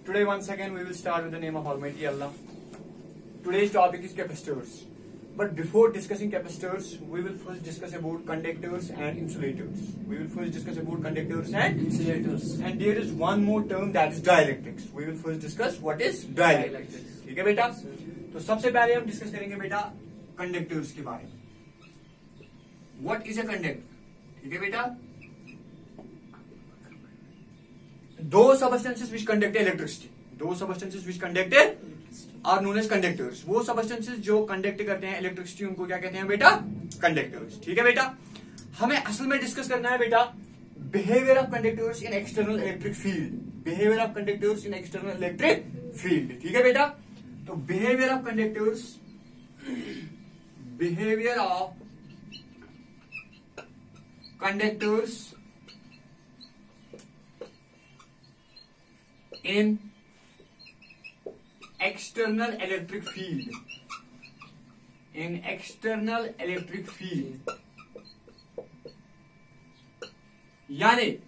Today once again we will start with the name of Almighty Allah. Today's topic is capacitors. But before discussing capacitors, we will first discuss about conductors and insulators. And there is one more term, that is dielectrics. We will first discuss what is dielectrics. ठीक है बेटा? तो सबसे पहले हम discuss करेंगे बेटा conductors के बारे में. What is a conductor? ठीक है बेटा? Those substances which conduct electricity. Those substances which conduct are known as conductors. वो substances जो कंडक्ट करते हैं इलेक्ट्रिसिटी उनको क्या कहते हैं बेटा? कंडक्टर्स. ठीक है बेटा? हमें असल में डिस्कस करना है बेटा behaviour of conductors in external electric field. Behaviour of conductors in external electric field. ठीक है बेटा? तो behaviour of conductors in external electric field. यानी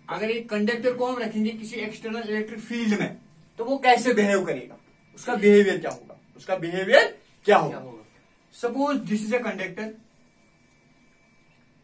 अगर एक कंडक्टर को हम रखेंगे किसी एक्सटर्नल इलेक्ट्रिक फील्ड में तो वो कैसे बिहेव करेगा, उसका बिहेवियर क्या होगा. Suppose this is a conductor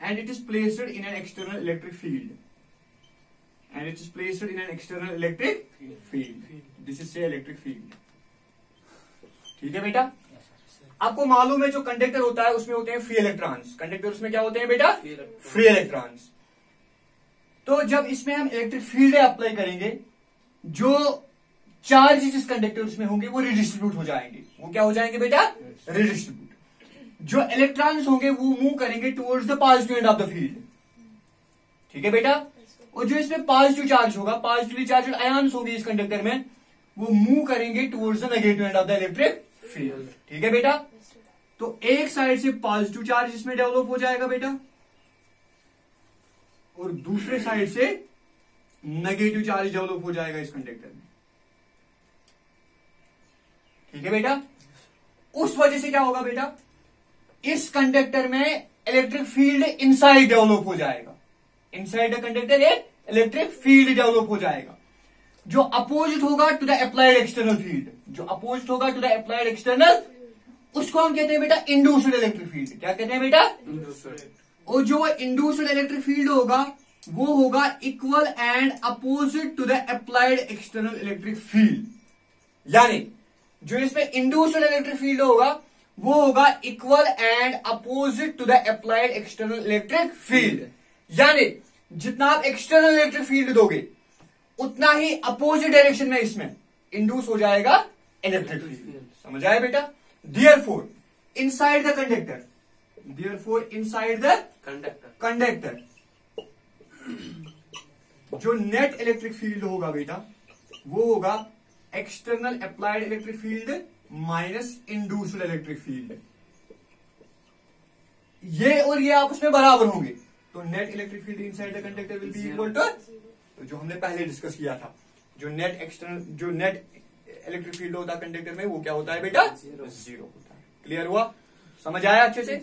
and it is placed in an external electric field. This is say electric field. ठीक है बेटा? आपको मालूम है जो कंडक्टर होता है उसमें होते हैं फ्री इलेक्ट्रॉन्स. कंडक्टर उसमें क्या होते हैं बेटा? Free electrons. तो जब इसमें हम इलेक्ट्रिक फील्ड अप्लाई करेंगे जो चार्ज जिस कंडक्टर में होंगे वो रिडिस्ट्रीब्यूट हो जाएंगे. वो क्या हो जाएंगे बेटा? रिडिस्ट्रीब्यूट. जो इलेक्ट्रॉन्स होंगे वो मूव करेंगे towards the positive end of the field. ठीक है बेटा? और जो इसमें पॉजिटिव चार्ज होगा, पॉजिटिवली चार्ज आयन्स होंगे इस कंडक्टर में, वो मूव करेंगे towards the negative end of the electric field. ठीक है बेटा? तो एक साइड से पॉजिटिव चार्ज इसमें डेवलप हो जाएगा बेटा और दूसरे साइड से नेगेटिव चार्ज डेवलप हो जाएगा इस कंडक्टर में. ठीक है बेटा? उस वजह से क्या होगा बेटा? इस कंडक्टर में इलेक्ट्रिक फील्ड इनसाइड डेवलप हो जाएगा. इनसाइड द कंडक्टर एक इलेक्ट्रिक फील्ड डेवलप हो जाएगा जो अपोजिट होगा to the applied external field. उसको हम कहते हैं बेटा इंड्यूस्ड इलेक्ट्रिक फील्ड. क्या कहते हैं बेटा? और जो इंड्यूस्ड इलेक्ट्रिक फील्ड होगा वो होगा equal and opposite to the applied external electric field. यानी जो इसमें इंड्यूस्ड इलेक्ट्रिक फील्ड होगा वो होगा equal and opposite to the applied external electric field. यानी जितना आप एक्सटर्नल इलेक्ट्रिक फील्ड दोगे उतना ही अपोजिट डायरेक्शन में इसमें इंड्यूस हो जाएगा इलेक्ट्रिक फील्ड. समझ आया बेटा? देयरफॉर इनसाइड द कंडक्टर जो नेट इलेक्ट्रिक फील्ड होगा बेटा वो होगा external applied electric field minus induced electric field. ये और ये आपस में बराबर होंगे तो net electric field inside the conductor will be equal to जो हमने पहले डिस्कस किया था जो नेट इलेक्ट्रिक फील्ड होता है कंडक्टर में वो क्या होता है बेटा? जीरो होता है. क्लियर हुआ? समझ आया अच्छे से?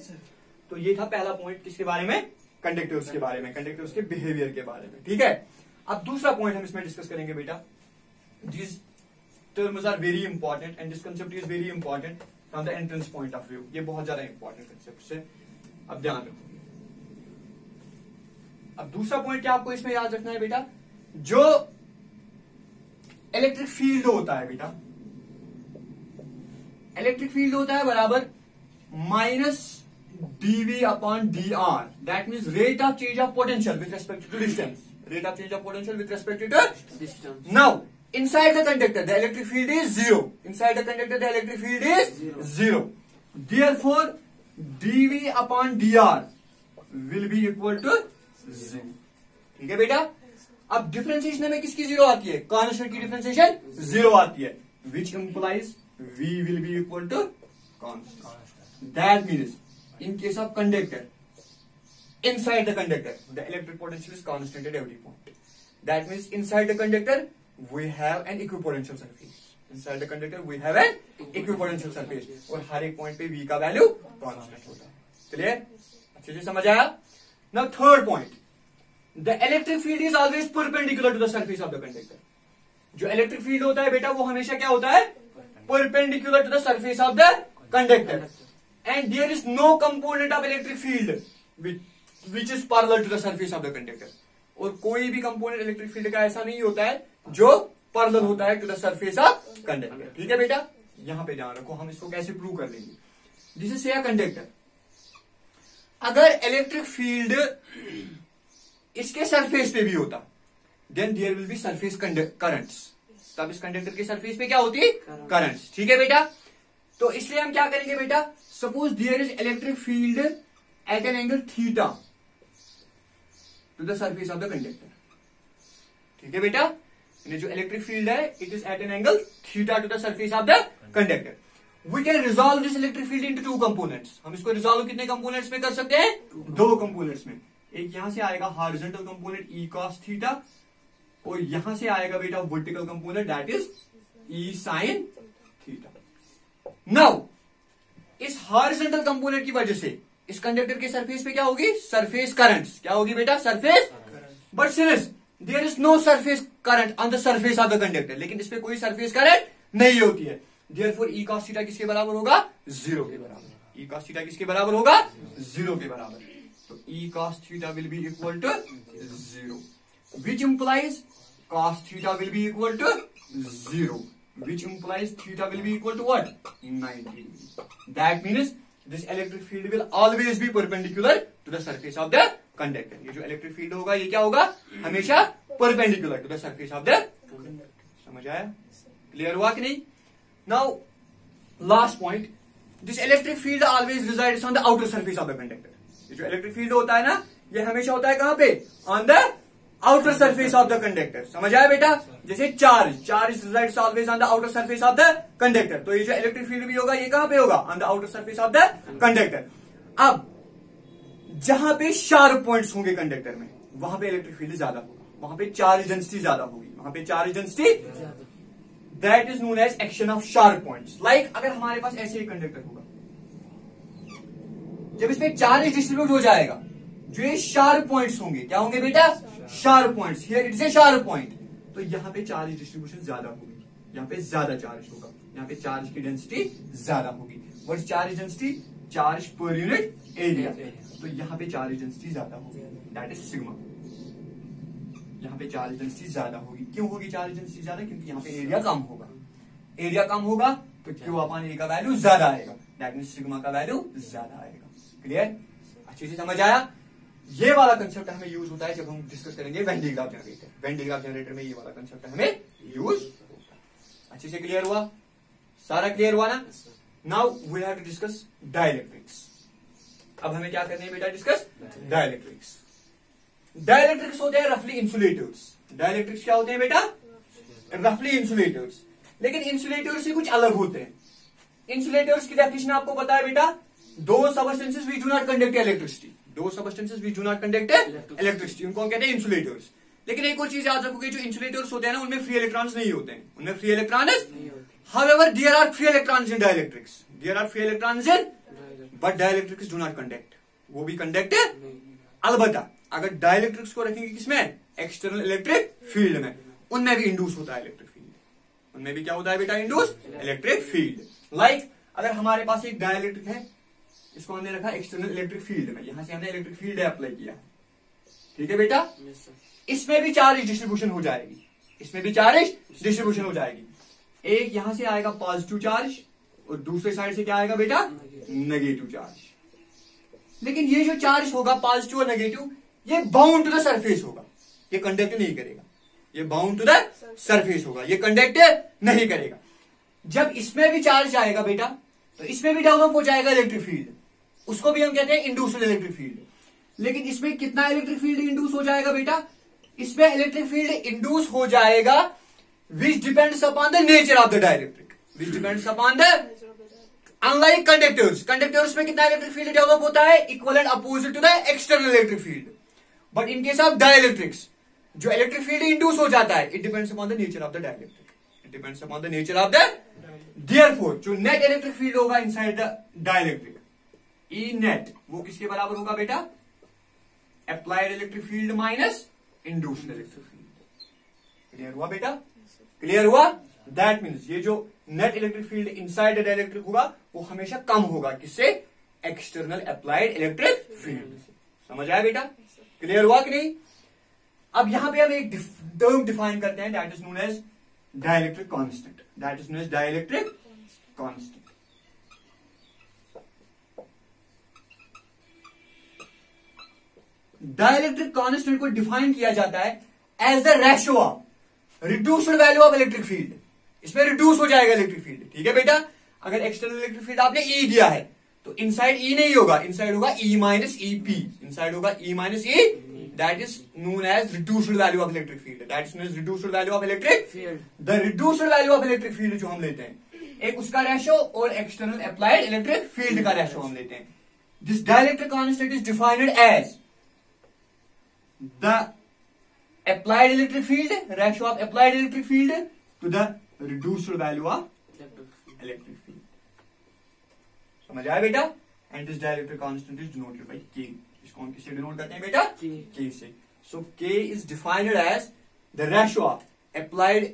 तो ये था पहला पॉइंट किसके बारे में? कंडक्टर्स के बारे में, कंडक्टर्स के बिहेवियर के बारे में. ठीक है? अब दूसरा पॉइंट हम इसमें डिस्कस करेंगे बेटा. This terms are very important and this concept is very important from the entrance point of view. ये बहुत ज्यादा important concept है. अब ध्यान रखो. अब दूसरा पॉइंट क्या आपको इसमें याद रखना है बेटा? जो इलेक्ट्रिक फील्ड होता है बेटा, इलेक्ट्रिक फील्ड होता है बराबर minus dV upon dr. That means rate of change of potential with respect to distance. Rate of change of potential with respect to distance. Now inside the conductor the electric field is zero. Therefore dV upon dr will be equal to zero. ठीक है बेटा? अब differentiation में किसकी zero आती है? Constant की differentiation zero आती है which implies V will be equal to constant. That means in case of conductor inside the conductor the electric potential is constant at every point. That means inside the conductor we have an equipotential surface. और हर एक point पे V का value constant होता है. Clear? अच्छे से समझ आया? Now third point, the electric field is always perpendicular to the surface of the conductor. जो इलेक्ट्रिक फील्ड होता है बेटा वो हमेशा क्या होता है, perpendicular to the surface of the conductor, and there is no component of electric field which is parallel to the surface of the conductor. और कोई भी कंपोनेंट इलेक्ट्रिक फील्ड का ऐसा नहीं होता है जो पैरेलल होता है to the surface of conductor. ठीक है बेटा, यहां पे ध्यान रखो, हम इसको कैसे प्रूव कर लेंगे। This is say a conductor, अगर इलेक्ट्रिक फील्ड इसके सरफेस पे भी होता then there will be surface currents, तब इस कंडक्टर के सरफेस पे क्या होती है, करंट्स। ठीक है बेटा, तो इसलिए हम क्या करेंगे बेटा, suppose there is electric field at an angle theta to the surface of the conductor. ठीक है बेटा, जो इलेक्ट्रिक फील्ड है it is at an angle theta to the surface of the conductor. We can resolve this electric field into two components. हम इसको resolve कितने components में कर सकते हैं, दो कंपोनेंट्स में। एक यहां से आएगा horizontal component E cos theta, और यहां से आएगा बेटा vertical component that is E sine theta. Now इस हॉरिजॉन्टल कंपोनेंट की वजह से इस कंडक्टर के सरफेस पे क्या होगी, सरफेस करंट्स। क्या होगी बेटा, surface. But since there is no surface current on the surface of the conductor, लेकिन इस पे कोई सरफेस करंट नहीं होती है, देयरफॉर ई कॉस थीटा किसके बराबर होगा, जीरो के बराबर। ई कॉस थीटा किसके बराबर होगा, जीरो के बराबर। तो E cos theta will be equal to zero, which implies cos theta will be equal to 0, which implies theta will be equal to what, 90 degree. That means this electric field will always be perpendicular to the surface of the conductor. ये जो electric field होगा ये क्या होगा, हमेशा perpendicular to the surface of the conductor. समझ आया, clear हुआ कि नहीं। Now last point, this electric field always resides on the outer surface of the conductor. ये जो इलेक्ट्रिक फील्ड होता है ना, ये हमेशा होता है कहां पे, on the outer surface of the conductor. समझ आया बेटा, जैसे charge resides always on the outer surface of the conductor, तो ये जो इलेक्ट्रिक फील्ड भी होगा ये कहां पे होगा, on the outer surface of the conductor. अब जहां पे शार्प पॉइंट्स होंगे कंडक्टर में, वहां पे इलेक्ट्रिक फील्ड ज्यादा होगा, वहां पे चार्ज डेंसिटी ज्यादा होगी, वहां पे charge density, that is known as action of sharp points. Like अगर हमारे पास ऐसे एक कंडक्टर होगा, जब इस पे चार्ज डिस्ट्रीब्यूट हो जाएगा, जो ये शार्प पॉइंट्स होंगे, क्या होंगे बेटा, sharp points. Here it is a sharp point, तो यहां पे चार्ज डिस्ट्रीब्यूशन ज्यादा होगी, यहां पे ज्यादा चार्ज होगा, यहां पे चार्ज की डेंसिटी ज्यादा होगी। What is charge density, charge per unit area, तो यहां पे चार्ज डेंसिटी ज्यादा होगी, दैट इज सिग्मा। यहां पे चार्ज डेंसिटी ज्यादा होगी, क्यों होगी चार्ज डेंसिटी ज्यादा, क्योंकि यहां पे एरिया कम होगा। एरिया कम होगा तो क्यू अपॉन ए का वैल्यू ज्यादा आएगा, दैट मीन सिग्मा का वैल्यू ज्यादा आएगा। क्लियर, अच्छे से समझ आया। ये वाला कंसेप्ट हमें यूज होता है जब हम डिस्कस करेंगे when digraph generator. When digraph generator में ये वाला कंसेप्ट हमें यूज होता है। अच्छे से क्लियर हुआ, सारा क्लियर हुआ ना। Now we have to discuss dielectrics. अब हमें क्या करना है बेटा, डिस्कस डाइलेक्ट्रिक्स। डाइलेक्ट्रिक्स होते हैं रफली इंसुलेटर्स। डाइलेक्ट्रिक्स क्या होते हैं बेटा, रफली इंसुलेटर्स। लेकिन इंसुलेटर्स से कुछ अलग होते हैं। इंसुलेटर्स की डेफिनेशन आपको पता है बेटा, those substances which do not conduct electricity, those substances which do not conduct electricity, उनको हम कहते हैं इंसुलेटर्स। लेकिन एक और चीज याद रखोगे, जो इंसुलेटर्स होते हैं ना, उनमें फ्री इलेक्ट्रॉन्स नहीं होते हैं, उनमें free electrons, however there are free electrons in dielectrics, there are free electrons in, but dielectrics do not conduct, वो भी कंडक्ट है। अलबत्ता अगर डाइलेक्ट्रिक्स को रखेंगे किसमें, एक्सटर्नल इलेक्ट्रिक फील्ड में, उनमें भी इंड्यूस होता है इलेक्ट्रिक फील्ड, उनमें भी क्या होता है बेटा, इंड्यूस इलेक्ट्रिक फील्ड। लाइक अगर हमारे पास एक डाइलेक्ट्रिक है, इसको हमने रखा एक्सटर्नल इलेक्ट्रिक फील्ड में, यहां से हमने इलेक्ट्रिक फील्ड अप्लाई किया, ठीक है बेटा, इसमें भी चार्ज डिस्ट्रीब्यूशन हो जाएगी, इसमें भी चार्ज डिस्ट्रीब्यूशन हो जाएगी। एक यहां से आएगा पॉजिटिव चार्ज और दूसरे साइड से क्या आएगा बेटा, नेगेटिव चार्ज। लेकिन ये जो चार्ज होगा पॉजिटिव और नेगेटिव, ये बाउंड टू द सरफेस होगा, ये कंडक्ट नहीं करेगा, ये बाउंड टू द सरफेस होगा, ये कंडक्ट नहीं करेगा। जब इसमें भी चार्ज आएगा बेटा, तो इसमें भी डेवलप हो जाएगा इलेक्ट्रिक फील्ड, उसको भी हम कहते हैं इंड्यूस्ड इलेक्ट्रिक फील्ड। लेकिन इसमें कितना इलेक्ट्रिक फील्ड इंड्यूस हो जाएगा बेटा, इसमें इलेक्ट्रिक फील्ड इंड्यूस हो जाएगा which depends upon the nature of the dielectric, which depends upon the, unlike conductors में कितना इलेक्ट्रिक फील्ड डेवलप होता है, equal and opposite to the external electric field. But in case of dielectrics, जो electric field induce हो जाता है, it depends upon the nature of the dielectric, it depends upon the nature of the, therefore जो net electric field होगा inside the dielectric, E net, वो किसके बराबर होगा बेटा, applied electric field minus induced electric field. Clear हुआ बेटा। Clear हुआ? दैट मीन्स ये जो net electric field inside the dielectric होगा वो हमेशा कम होगा, किससे? External applied electric field. समझ आया बेटा? क्लियर हुआ कि नहीं? अब यहां पे हम एक टर्म डिफाइन करते हैं, that is known as dielectric constant. That is known as dielectric constant. Dielectric constant को डिफाइन किया जाता है as the ratio of reduced value of electric field. इसमें रिड्यूस हो जाएगा इलेक्ट्रिक फील्ड, ठीक है बेटा? अगर एक्सटर्नल इलेक्ट्रिक फील्ड आपने ई दिया है तो इनसाइड ई नहीं होगा, इनसाइड होगा E minus E P, inside होगा E minus E, that is known as reduced value of electric field. That is known as reduced value of electric field. The reduced value of electric field जो हम लेते हैं, एक उसका ratio और external applied electric field का ratio हम लेते हैं। This dielectric constant is defined as the applied electric field, ratio of applied electric field to the reduced value of electric field. समझ आया बेटा? And this dielectric constant is denoted by K. इसको हम किससे denote करते हैं बेटा? K से. So K is defined as the ratio of applied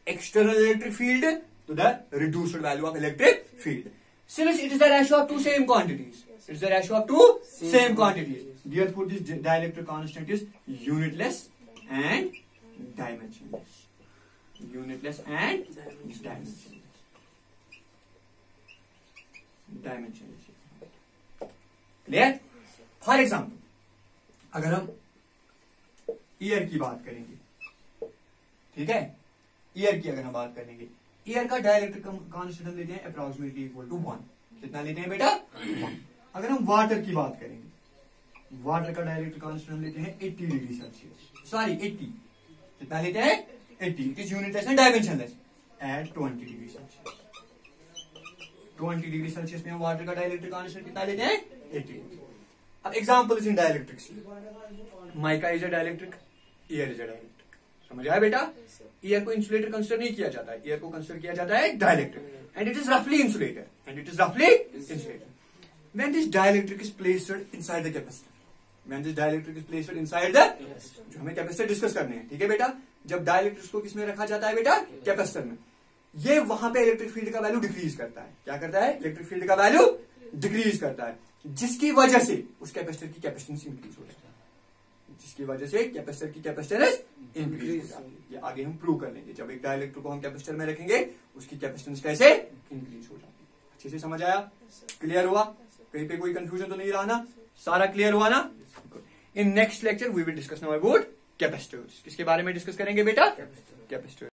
external electric field to the reduced value of electric field. Since it is the ratio of two same quantities. It's the ratio of two same quantities. Therefore, this dielectric constant is unitless and dimensionless. Unitless and dimensionless. Clear? For example, अगर हम year की बात करेंगे, ठीक है? Year की अगर हम बात करेंगे, ईयर का डाइलेक्ट्रिक कांस्टेंट हम लेते हैं अप्रोक्सीमेटली इक्वल टू 1। कितना लेते हैं बेटा? 1। अगर हम वाटर की बात करेंगे, वाटर का डायरेक्ट कांस्टेंट हम लेते हैं 80 डिग्री सेल्सियस, सॉरी 80, कितना लेते हैं? 80। It is unitless and dimensionless at 20 degree Celsius. 20 degree Celsius में हम वाटर का डायरेक्ट कांस्टेंट कितना लेते हैं? 80। अब examples in dielectrics, mica is a dielectric, air is a dielectric. समझ आया बेटा? एयर को इंसुलेटर कंसिडर नहीं किया जाता है, एयर को कंसिडर किया जाता है डाइलेक्ट्रिक, एंड इट इज रफली इंसुलेटर, एंड इट इज रफली insulator. When this dielectric is placed inside the capacitor, when this dielectric is placed inside the, जो हमें कैपेसिटर डिस्कस करने हैं, ठीक है बेटा? जब डाइलेक्ट्रिक को किसमें रखा जाता है बेटा? कैपेसिटर में। ये वहां पे इलेक्ट्रिक फील्ड का वैल्यू डिक्रीज करता है। क्या करता है? इलेक्ट्रिक फील्ड का वैल्यू डिक्रीज करता है, जिसकी वजह से उस कैपेसिटर की कैपेसिटेंस इंक्रीज हो जाता है, जिसकी वजह से कैपेसिटर की कैपेसिटेंस इंक्रीज हो जाती है। ये आगे हम प्रूव कर लेंगे, जब एक डाइलेक्ट्रिक को हम कैपेसिटर में रखेंगे उसकी कैपेसिटेंस कैसे इंक्रीज हो जाती है। अच्छे से समझ आया? क्लियर हुआ? कहीं पे कोई कंफ्यूजन तो नहीं रहा ना? सारा क्लियर हुआ ना? In next lecture we will discuss now about capacitors. किसके बारे में डिस्कस करेंगे बेटा? कैपेसिटर।